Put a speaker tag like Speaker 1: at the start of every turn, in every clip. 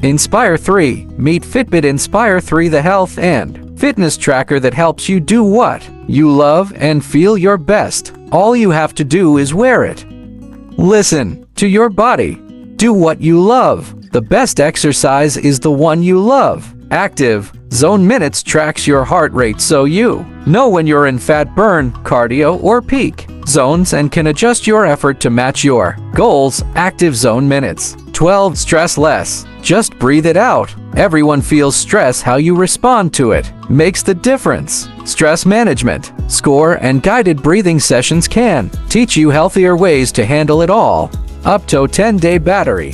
Speaker 1: Inspire 3. Meet Fitbit Inspire 3, the health and fitness tracker that helps you do what you love and feel your best. All you have to do is wear it. Listen to your body. Do what you love. The best exercise is the one you love. Active Zone Minutes tracks your heart rate so you know when you're in fat burn, cardio, or peak zones and can adjust your effort to match your goals. Active Zone Minutes. 12. Stress less. Just breathe it out. Everyone feels stress. How you respond to it makes the difference. Stress management, score, and guided breathing sessions can teach you healthier ways to handle it all. Up to 10-day battery.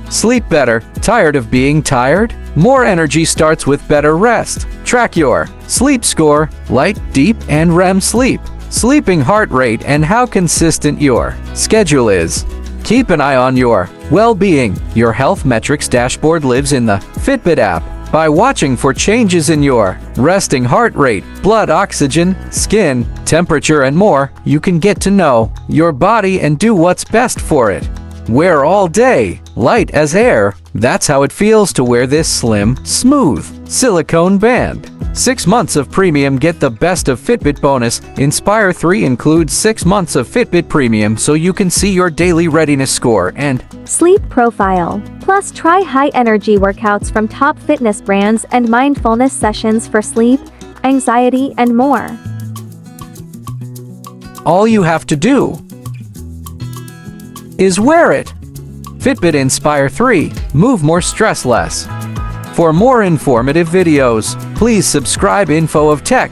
Speaker 1: Sleep better. Tired of being tired? More energy starts with better rest. Track your sleep score, light, deep, and REM sleep, sleeping heart rate, and how consistent your schedule is. Keep an eye on your well-being. Your health metrics dashboard lives in the Fitbit app. By watching for changes in your resting heart rate, blood oxygen, skin temperature, and more, you can get to know your body and do what's best for it. Wear all day, light as air. That's how it feels to wear this slim, smooth silicone band. 6 months of premium. Get the best of Fitbit bonus. Inspire 3 includes 6 months of Fitbit Premium so you can see your daily readiness score and
Speaker 2: sleep profile. Plus, try high-energy workouts from top fitness brands and mindfulness sessions for sleep, anxiety, and more.
Speaker 1: all you have to do is wear it. Fitbit Inspire 3. Move more, stress less. For more informative videos, please subscribe. Info of Tech.